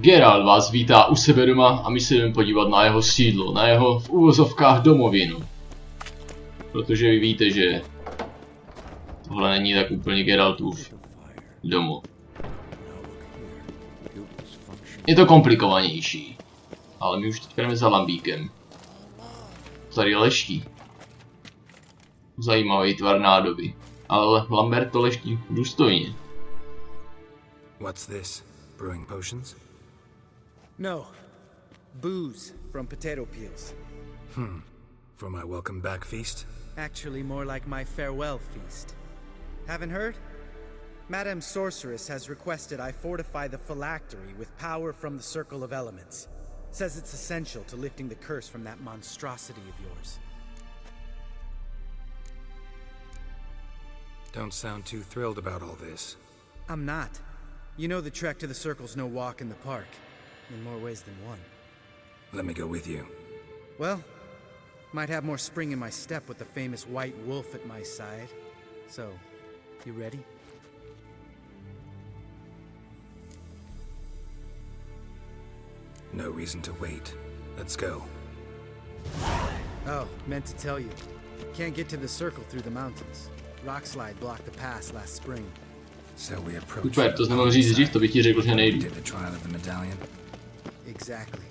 Geralt vás vítá u sebe doma a my se jdeme podívat na jeho sídlo, na jeho v uvozovkách domovinu. Protože vy víte, že tohle není tak úplně Geraltův domov. Je to komplikovanější, ale my už teď jdeme za Lambíkem. Tady leští. Zajímavý tvar nádoby, ale Lambert to leští důstojně. What's this? Brewing potions? No. Booze from potato peels. For my welcome back feast? Actually more like my farewell feast. Haven't heard? Madame Sorceress has requested I fortify the phylactery with power from the Circle of Elements. Says it's essential to lifting the curse from that monstrosity of yours. Don't sound too thrilled about all this. I'm not. You know the trek to the Circle's no walk in the park. In more ways than one. Let me go with you. Well, might have more spring in my step with the famous white wolf at my side. So, you ready? No reason to wait. Let's go. Oh, meant to tell you. Can't get to the Circle through the mountains. Rockslide blocked the pass last spring. So we approach. Super, to znamená říct dřív, to bych ti řekl, že nejdu. Did the trial of the medallion? Exactly.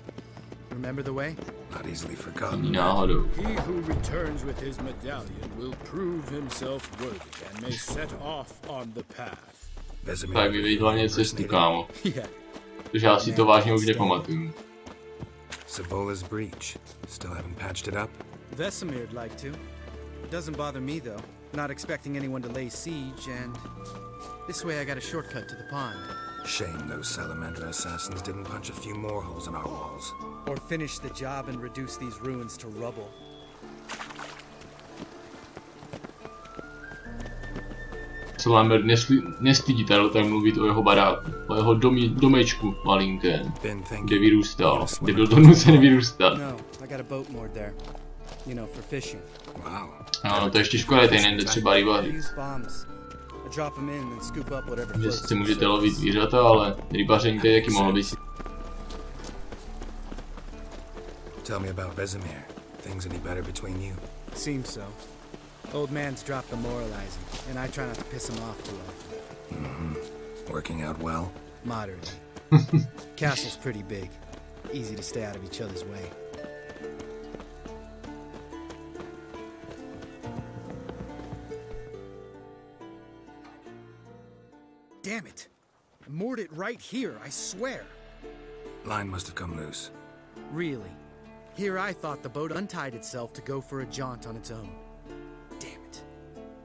Remember the way? Not easily forgotten. Ani náhodou. He who returns with his medallion will prove himself worthy and may set off on the path. Tak vyvěď hlavně cestu, kámo. Yeah. Protože já si to vážně už nepamatuju. Savola's breach. Still haven't patched it up? Vesemir'd like to. Doesn't bother me though. Not expecting anyone to lay siege, and this way I got a shortcut to the pond. Shame those salamander assassins didn't punch a few more holes in our walls. Or finish the job and reduce these ruins to rubble. Co Lambert nestydí tady tak mluvit o jeho baráku, o jeho domečku malinkém, kde vyrůstal, kde byl donucen vyrůstat. No, I got a boat moored there. You know, for fishing. Wow. No, to ještě škoda, tady nejde třeba rybařit. Use bombs. I drop them in and scoop up whatever Že floats. sice můžete lovit zvířata, ale rybaření tady taky mohlo být. Tell me about Vesemir. Things any better between you? Seems so. Old man's dropped the moralizing, and I try not to piss him off too often. Working out well? Moderately. Castle's pretty big. Easy to stay out of each other's way. Damn it! I moored it right here, I swear. Line must have come loose. Really? Here I thought the boat untied itself to go for a jaunt on its own. Damn it.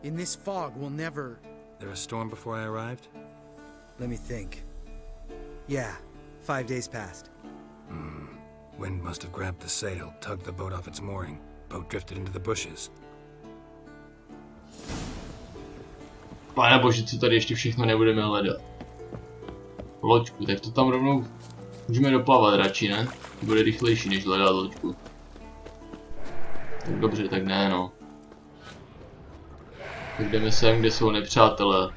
In this fog, we'll never... There a storm before I arrived? Let me think. Yeah, 5 days passed. Wind must have grabbed the sail, tugged the boat off its mooring. Boat drifted into the bushes. Pane bože, co tady ještě všechno nebudeme hledat. Loďku, tak to tam rovnou můžeme doplavat radši, ne? To bude rychlejší, než hledat loďku. Tak dobře, tak ne, no. Tak jdeme sem, kde jsou nepřátelé.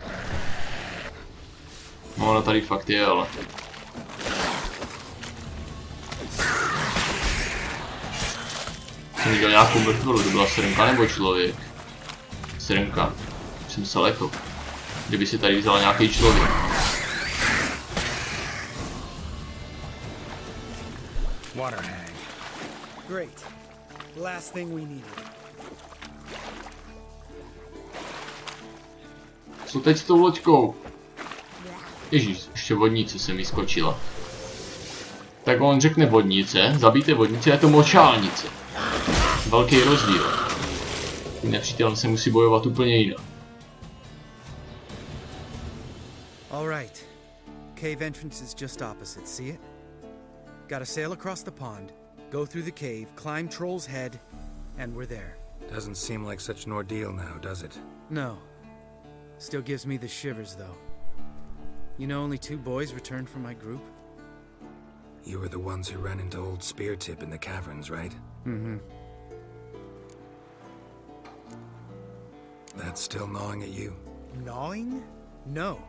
No, ona tady fakt je, ale... Jsem viděl nějakou mrtvolu, to byla srnka nebo člověk? Srnka. Jsem se lekl. Kdyby si tady vzal nějaký člověk. Water hag. Great. Last thing we needed. Co teď s tou loďkou? Ježíš, ještě vodnice se mi skočila. Tak on řekne vodnice, zabijte vodnice, je to močálnice. Velký rozdíl. Tím nepřítelem se musí bojovat úplně jinak. All right. Cave entrance is just opposite, see it? Gotta sail across the pond, go through the cave, climb Troll's Head, and we're there. Doesn't seem like such an ordeal now, does it? No. Still gives me the shivers, though. You know only 2 boys returned from my group? You were the ones who ran into old Speartip in the caverns, right? Mm-hmm. That's still gnawing at you? Gnawing? No.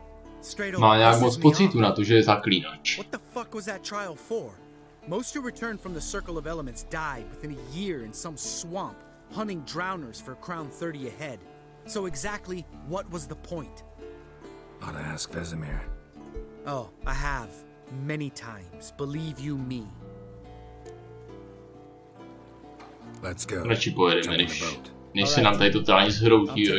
Straight Má old nějak pisses moc me pocitu off. na to, že je zaklínač. What the fuck was that trial for? Most who returned from the Circle of Elements died within a year in some swamp, hunting drowners for Crown 30 a head. So exactly what was the point? Ought to ask Vesemir. Oh, I have. Many times, believe you me. Let's go. Radši pojedeme, Jump in the než, boat. než se nám tady totálně zhroutí.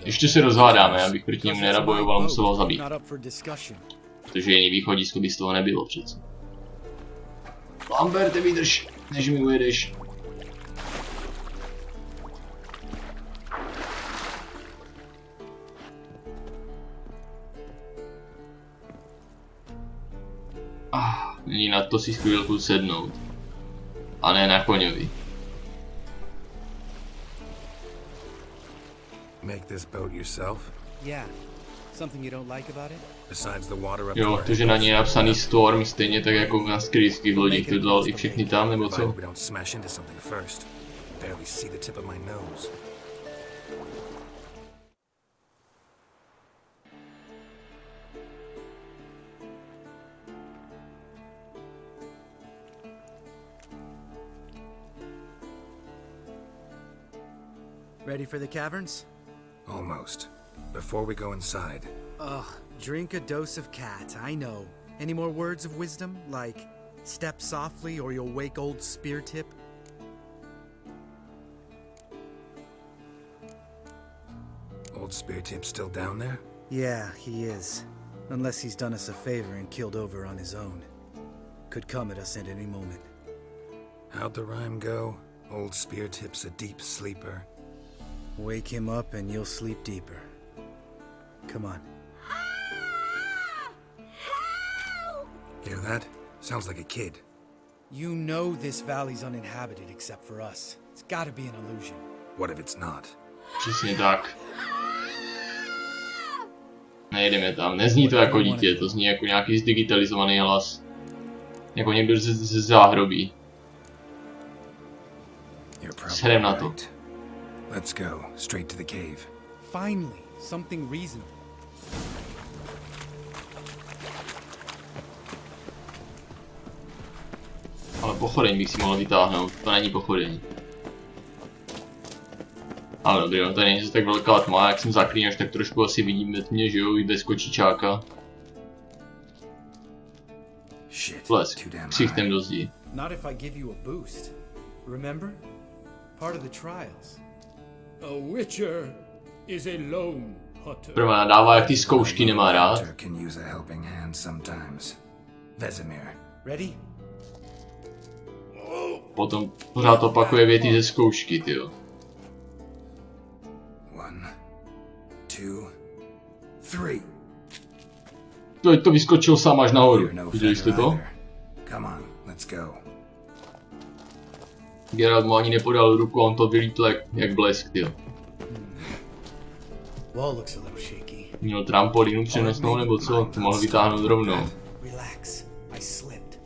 Ještě se rozhádáme, abych proti němu nerabojoval, musel ho zabít. Not up for discussion. Protože jiný východisko by z toho nebylo přece. Lambert, vydrž, než mi ujedeš. Nyní na to si chvílku sednout. A ne na koňovi. Make this boat yourself? Yeah. Something you don't like about it? Besides the water up Jo, to, že na ně je napsaný Storm, stejně tak jako na skrytských lodích, to dal i všechny tam, nebo co? We don't smash into something first. Barely see the tip of my nose. Ready for the caverns? Almost. Before we go inside, Ugh, drink a dose of cat, I know. Any more words of wisdom, like step softly or you'll wake old spear tip? old spear tip still down there? Yeah, he is. Unless he's done us a favor and killed over on his own. Could come at us at any moment. How'd the rhyme go? Old spear tip's a deep sleeper. Wake him up and you'll sleep deeper. Come on. Hear that? Sounds like a kid. You know this valley's uninhabited except for us. It's gotta be an illusion. What if it's not? Přesně tak. Nejdeme tam, nezní to jako dítě, to zní jako nějaký zdigitalizovaný hlas. Jako někdo ze záhrobí. Shrem na to. Let's go, straight to the cave. Finally, something reasonable. Ale pochodeň bych si mohl vytáhnout, to není pochodeň. Ale dobrý, on tady není tak velká tma, jak jsem zaklínač, tak trošku asi vidíme tmě, že jo, i bez kočičáka. Blesk, ksichtem do zdi. Not if I give you a boost. Remember? Part of the trials. A witcher is a lone hunter. Prvé nadává, jak ty zkoušky nemá rád. Can use a helping hand sometimes. Vesemir. Ready? Potom pořád opakuje věty ze zkoušky, tyjo. 1, 2, 3. Teď to vyskočil sám až nahoru. Viděli jste to? Come on, let's go. Geralt mu ani nepodal ruku, on to vylítl jak blesk, tyjo. Wall looks a little shaky. Měl trampolínu přenosnou nebo co? To mohl vytáhnout rovnou. Relax. I slipped.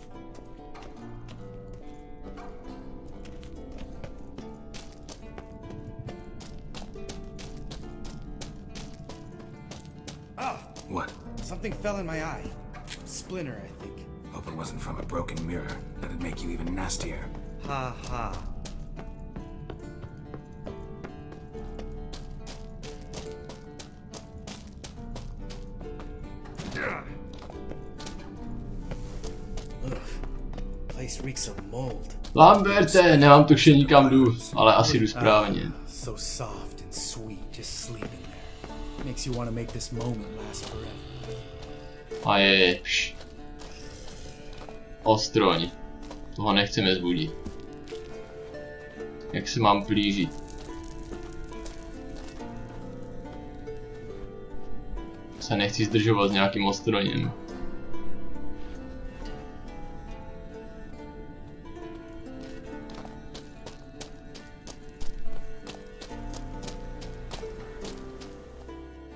What? Something fell in my eye. Splinter, I think. Hope it wasn't from a broken mirror. That'd make you even nastier. Ha ha. Ugh. Place reeks of mold. Lamberte, nemám tušení kam jdu, ale asi jdu správně. So soft and sweet, just sleeping there. Makes you want to make this moment last forever. A je, pš. Ostroň. Toho nechceme zbudit. Jak se mám plížit? Se nechci zdržovat s nějakým ostroněm.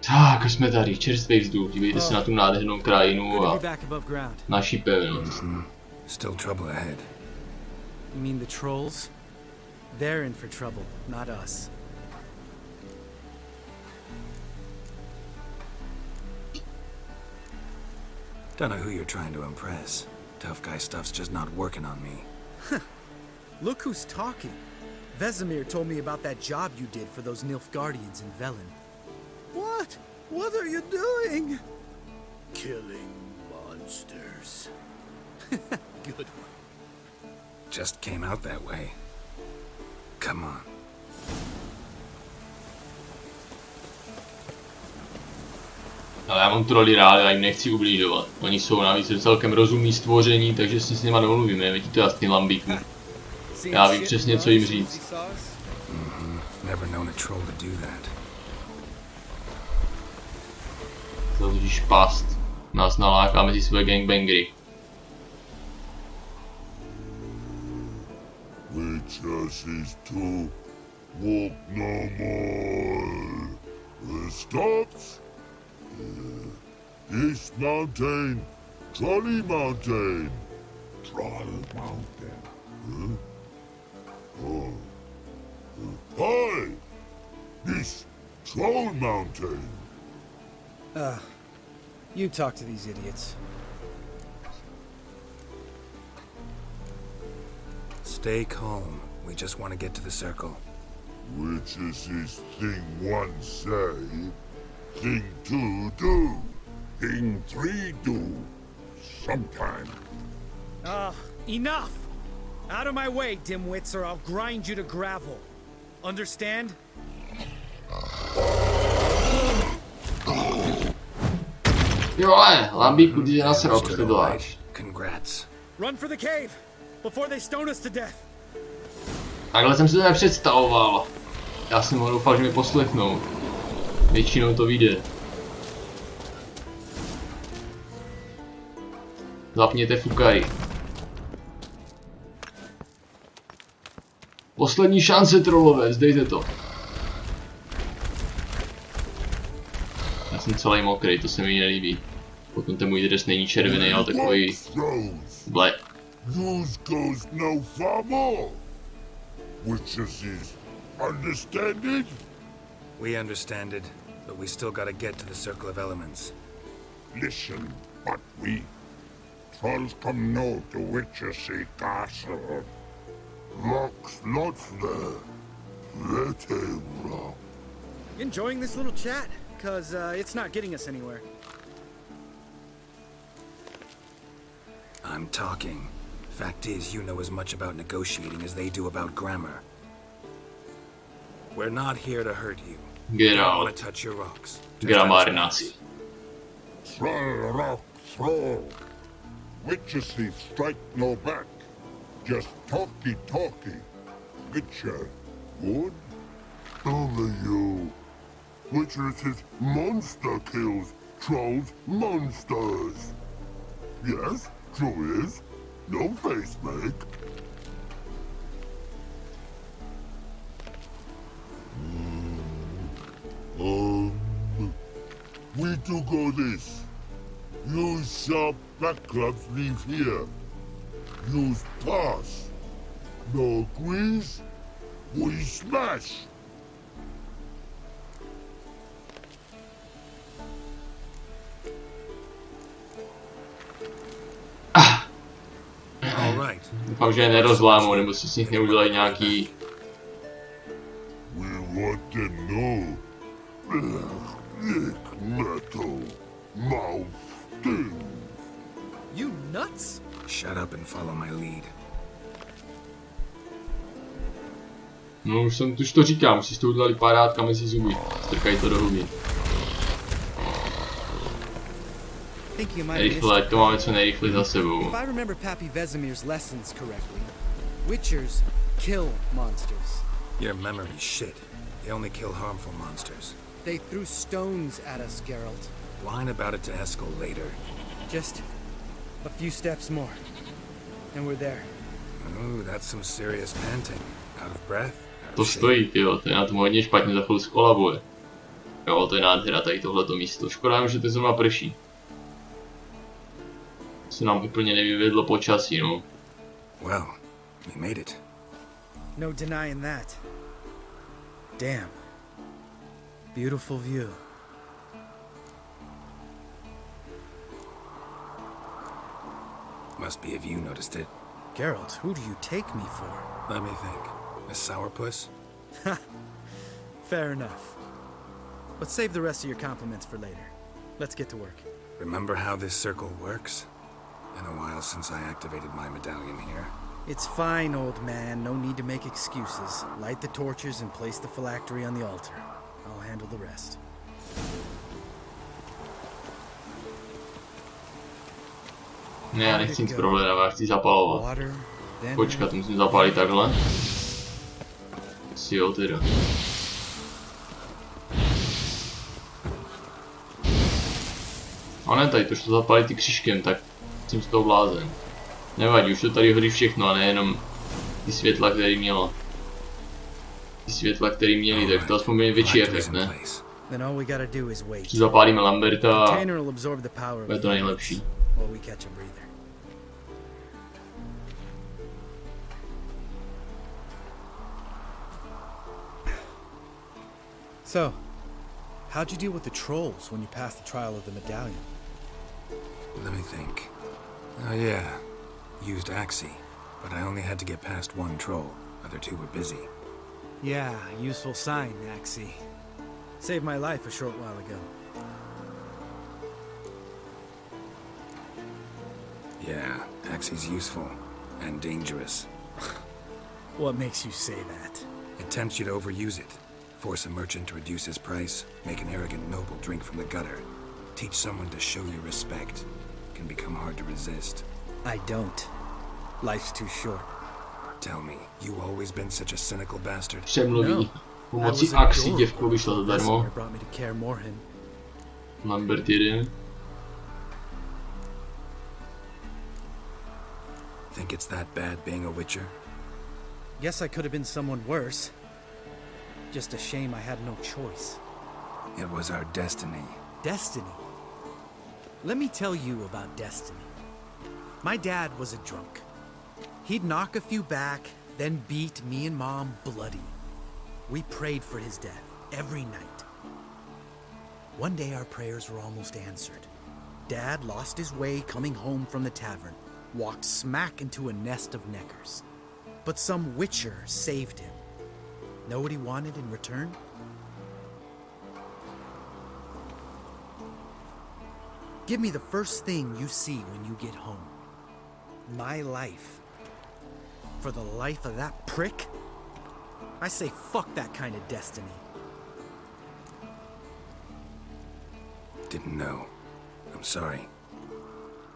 Tak, jsme tady, čerstvý vzduch, dívejte se na tu nádhernou krajinu a naši pevnost. Still trouble ahead. You mean the trolls? They're in for trouble, not us. Don't know who you're trying to impress. Tough guy stuff's just not working on me. Look who's talking. Vesemir told me about that job you did for those Nilfgaardians in Velen. What? What are you doing? Killing monsters. Good one. Just came out that way. Come on. Ale já mám troly rád, já jim nechci ublížovat. Oni jsou navíc celkem rozumný stvoření, takže si s nima domluvíme, vidíte to jasný lambíku. Já vím přesně, co jim říct. Never known a troll to do that. Založíš past. Nás naláká mezi své gangbangry. Witches is to walk no more. Stops. This mountain, Trolley Mountain. Troll Mountain. Huh? Oh. Hi! This Troll Mountain. You talk to these idiots. Stay calm. We just want to get to the circle. Witches is thing one say, thing two do, thing three do. Sometime. Enough! Out of my way, dimwits, or I'll grind you to gravel. Understand? Jo ale, lambíku, ty jsi nasral, to Understood, děláš. all right. Congrats. Run for the cave before they stone us to death. Takhle jsem si to nepředstavoval. Já jsem ho doufal, že mi poslechnou. Většinou to vyjde. Zapněte fukaj. Poslední šance, trolové, zdejte to. Já jsem celý mokrý, to se mi nelíbí. Potom ten můj dres není červený, ale takový... Ble. News goes no far more. Witches is understand it? We understand it, but we still gotta get to the Circle of Elements. Listen, but we trolls come no to Witches Castle. Rocks lots there. Very wrong. Enjoying this little chat? Cause it's not getting us anywhere. I'm talking. Fact is, you know as much about negotiating as they do about grammar. We're not here to hurt you. Get Don't out. want to touch your rocks. Just Gramarnaci. Troll rock throw. Witches strike no back. Just talky. Witcher. Good? Only you. Witches is monster kills. Trolls monsters. Yes, true is. No face make. We do go this. Use sharp back clubs leave here. Use pass. No agrees. We smash. All right. Doufám, že je nerozlámou, nebo si s nich neudělají nějaký... We want to know. Thick metal. Mouth sting. You nuts? Shut up and follow my lead. No už to říkám, už si to udělali padátka mezi zuby. Strkají to do huby. Rychle, ať to máme co nejrychleji za sebou. If I remember Pappy Vesemir's lessons correctly, Witchers kill monsters. Your memory's shit. They only kill harmful monsters. They threw stones at us, Geralt. Whine about it to Eskel later. Just a few steps more, and we're there. Ooh, that's some serious panting. Out of breath? Out To of shape. stojí, tyjo, to je na tom hodně špatně, za chvíli skolabuje. Jo, to je nádhera, tady tohleto místo. Škoda, že to zrovna prší. Se nám úplně nevyvedlo počasí, no. Well, we made it. No denying that. Damn. Beautiful view. Must be if you noticed it. Geralt, who do you take me for? Let me think. A sourpuss? Fair enough. But save the rest of your compliments for later. Let's get to work. Remember how this circle works? Been a while since I activated my medallion here. It's fine, old man. No need to make excuses. Light the torches and place the phylactery on the altar. I'll handle the rest. Ne, já nechci nic prohledávat, já chci zapalovat. Water, then Počkat, musím zapálit takhle. Si jo, teda. A ne, tady to šlo zapálit ty křížkem, tak jsem z toho blázen. Nevadí, už to tady hoří všechno a nejenom ty světla, který mělo. Ty světla, který měli, tak to aspoň bude větší efekt, ne? then all we gotta do is wait. Si zapálíme Lamberta a Container will absorb the power of bude to nejlepší. while we catch a breather. So, how'd you deal with the trolls when you passed the trial of the medallion? Let me think. Oh yeah, used Axie, but I only had to get past one troll. Other two were busy. Yeah, useful sign, Axie. Saved my life a short while ago. Yeah, Axie's useful and dangerous. What makes you say that? It tempts you to overuse it. Force a merchant to reduce his price, make an arrogant noble drink from the gutter. Teach someone to show you respect. Can become hard to resist. I don't. Life's too short. Tell me, you always been such a cynical bastard? Přemluví. Pomocí I was Axie adored. děvko vyšla zadarmo. Messenger brought me to Kaer Morhen. Lambert 1. Think it's that bad being a witcher? Guess I could have been someone worse. Just a shame I had no choice. It was our destiny. Destiny. Let me tell you about destiny. My dad was a drunk. He'd knock a few back, then beat me and Mom bloody. We prayed for his death every night. One day our prayers were almost answered. Dad lost his way coming home from the tavern, walked smack into a nest of neckers. But some witcher saved him. Know what he wanted in return? Give me the first thing you see when you get home. My life. For the life of that prick? I say fuck that kind of destiny. Didn't know. I'm sorry.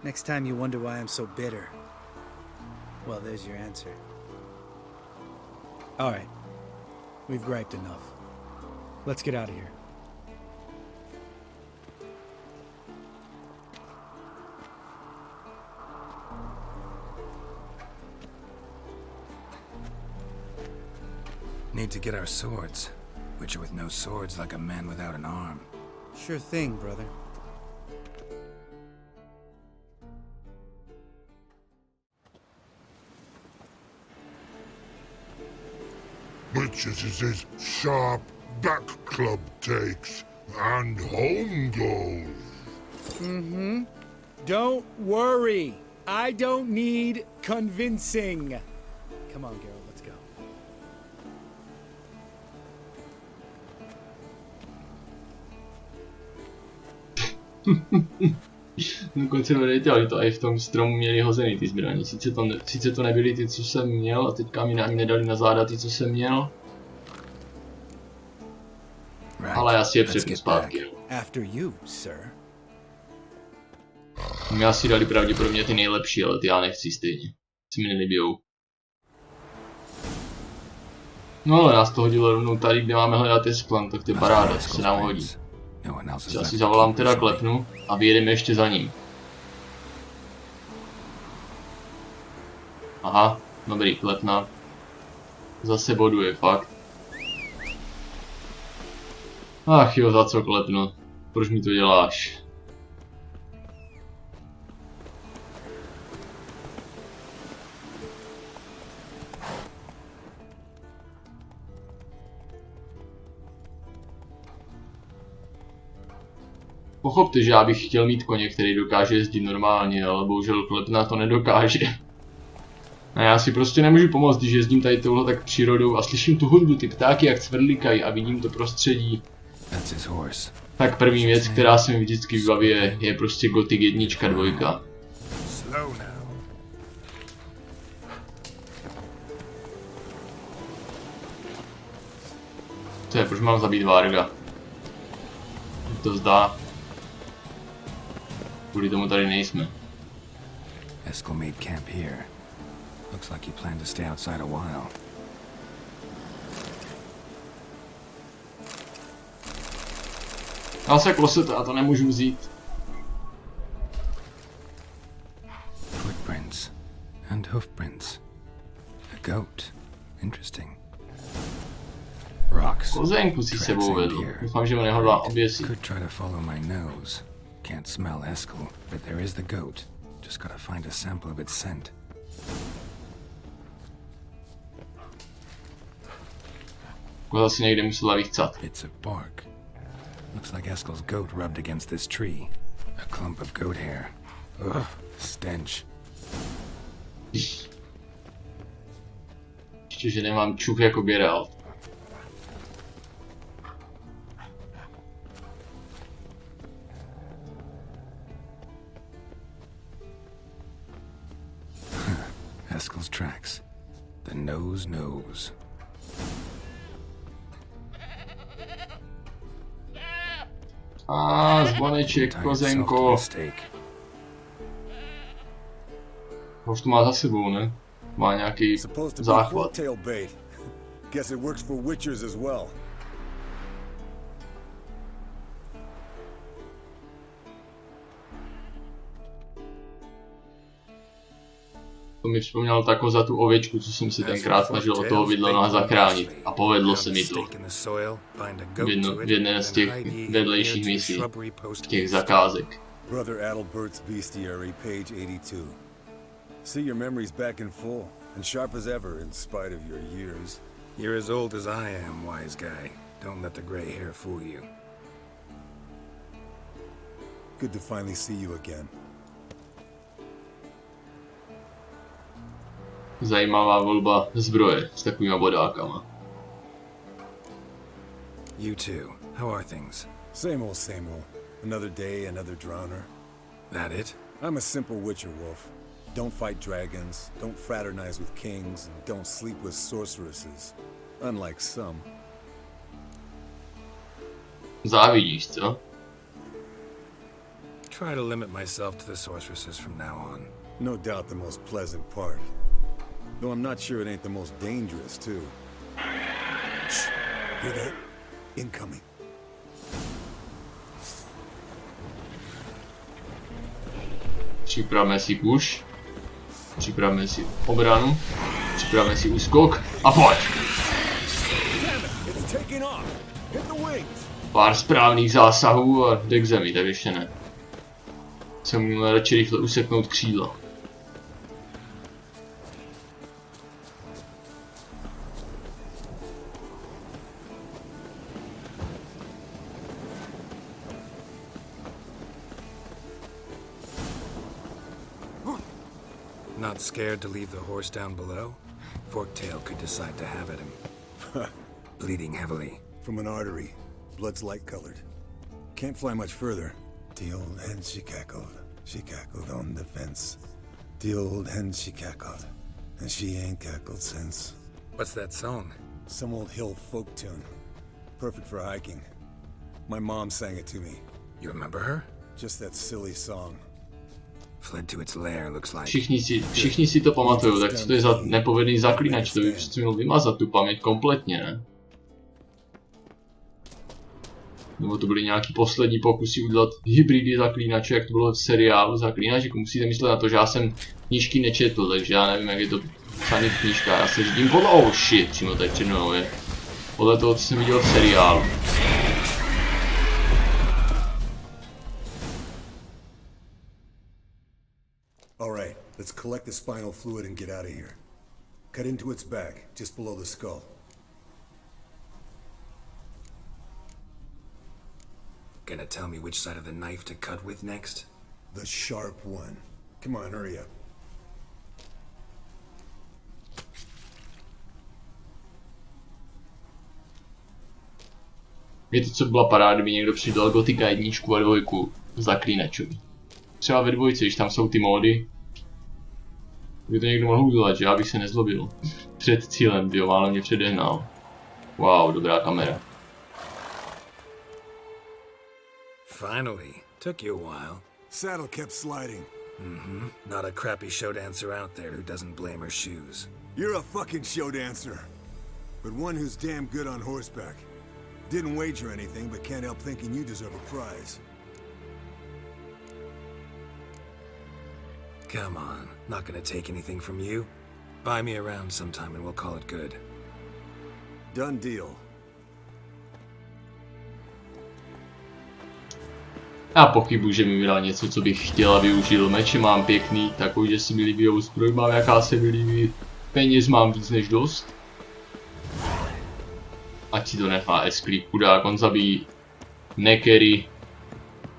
Next time you wonder why I'm so bitter, well, there's your answer. All right. We've griped enough. Let's get out of here. Need to get our swords. Witcher with no swords like a man without an arm. Sure thing, brother. Witches is his sharp back club takes, and home goes. Don't worry. I don't need convincing. Come on, Geralt, let's go. Dokonce nevěděli to, a i v tom stromu měli hozený ty zbraně. Sice to nebyly ty, co jsem měl, a teďka mi ani nedali na záda ty, co jsem měl. Ale já si je přepnu zpátky. After you, sir. Mě asi dali pravděpodobně ty nejlepší, ale ty já nechci stejně. Si mi nelibijou. No ale nás to hodilo rovnou tady, kde máme hledat Esplan, tak to je paráda, se nám hodí. Já si zavolám teda klepnu a vyjedeme ještě za ním. Aha, dobrý, klepna. Zase boduje, fakt. Ach jo, za co klepnu? Proč mi to děláš? Pochopte, že já bych chtěl mít koně, který dokáže jezdit normálně, ale bohužel klepna to nedokáže. A já si prostě nemůžu pomoct, když jezdím tady touhle tak přírodou a slyším tu hudbu, ty ptáky jak cvrlikají a vidím to prostředí. Tak první věc, která se mi vždycky vybaví, je prostě Gothic 1, 2. Co je, proč mám zabít Varga? To zdá. Kvůli tomu tady nejsme. Eskel made camp here. Looks like he planned to stay outside a while. Já se klosete, a to nemůžu vzít. Footprints and hoofprints. A goat. Interesting. Rocks. Kozenku si sebou vedl. Doufám, že ho nehodlá oběsit. Could try to follow my nose. Can't smell Eskel, but there is the goat. Just gotta find a sample of its scent. Koza si někde musela vychcat. Bits of bark. Looks like Eskel's goat rubbed against this tree. A clump of goat hair. Ugh, stench. Ještě, že nemám čuch jako Geralt. Eskel's tracks. The nose knows. Zvoneček, kozenko. Už to má za sebou, ne? Má nějaký záchvat. Guess it works for witchers as well. To mi připomnělo tako za tu ovečku, co jsem si tenkrát snažil od toho vidlona zachránit. A povedlo se mi to. V jedné z těch vedlejších misí, těch zakázek. Brother Adalbert's Bestiary, page 82. See, your memory's back in full, and sharp as ever in spite of your years. You're as old as I am, wise guy. Don't let the gray hair fool you. Good to finally see you again. Zajímavá volba zbroje s takovýma bodákama. You too. How are things? Same old, same old. Another day, another drowner. That it? I'm a simple witcher wolf. Don't fight dragons, don't fraternize with kings, and don't sleep with sorceresses. Unlike some. Závidíš, co? Try to limit myself to the sorceresses from now on. No doubt the most pleasant part. Though I'm not sure it ain't the most dangerous, too. Shh. Hear that? Incoming. Připravme si push. Připravme si obranu. Připravme si úskok. A pojď! Pár správných zásahů a jde k zemi, tak ještě ne. Jsem měl radši rychle useknout křídla. Not scared to leave the horse down below? Forktail could decide to have at him. Bleeding heavily. From an artery. Blood's light-colored. Can't fly much further. The old hen, she cackled on the fence. The old hen, she cackled, and she ain't cackled since. What's that song? Some old hill folk tune. Perfect for hiking. My mom sang it to me. You remember her? Just that silly song. Fled to its lair, looks like. Všichni si to pamatujou, tak co to je za nepovedený zaklínač, to by prostě měl vymazat tu paměť kompletně, ne? Nebo to byly nějaký poslední pokusy udělat hybridy zaklínače, jak to bylo v seriálu Zaklínač, jako musíte myslet na to, že já jsem knížky nečetl, takže já nevím, jak je to psaný v knížkách, já se řídím podle, oh shit, přímo tady před mnou je. Podle toho, co jsem viděl v seriálu. Alright, let's collect the spinal fluid and get out of here. Cut into its back, just below the skull. Gonna tell me which side of the knife to cut with next? The sharp one. Come on, hurry up. Víte, co byla paráda, kdyby někdo přidal Gotika 1 a 2 Zaklínačovi. Třeba ve 2, když tam jsou ty módy. By to někdo mohl udělat, že já bych se nezlobil. Před cílem, jo, ale mě předehnal. Wow, dobrá kamera. Finally. Took you a while. Saddle kept sliding. Not a crappy show dancer out there who doesn't blame her shoes. You're a fucking show dancer. But one who's damn good on horseback. Didn't wager anything, but can't help thinking you deserve a prize. Come on, not gonna take anything from you. Buy me around sometime and we'll call it good. Done deal. Já pochybuji, že mi vydal něco, co bych chtěl a využil. Meče mám pěkný, takový, že si mi líbí, zbroj mám, jaká se mi líbí. Peněz mám víc než dost. Ať si to nechá esklíp, chudák, on zabíjí nekery,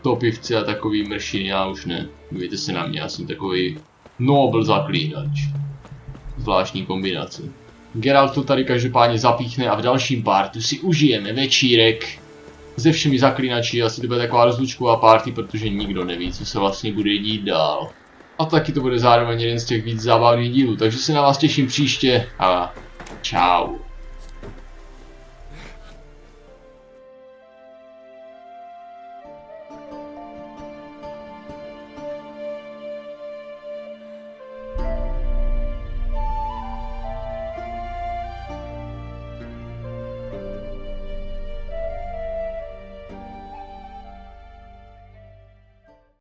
topivce a takový mršiny, já už ne. Dívejte se na mě, já jsem takový nobl zaklínač. Zvláštní kombinace. Geralt to tady každopádně zapíchne a v dalším partu si užijeme večírek se všemi zaklínači. Asi to bude taková rozlučková party, protože nikdo neví, co se vlastně bude dít dál. A taky to bude zároveň jeden z těch víc zábavných dílů, takže se na vás těším příště a čau.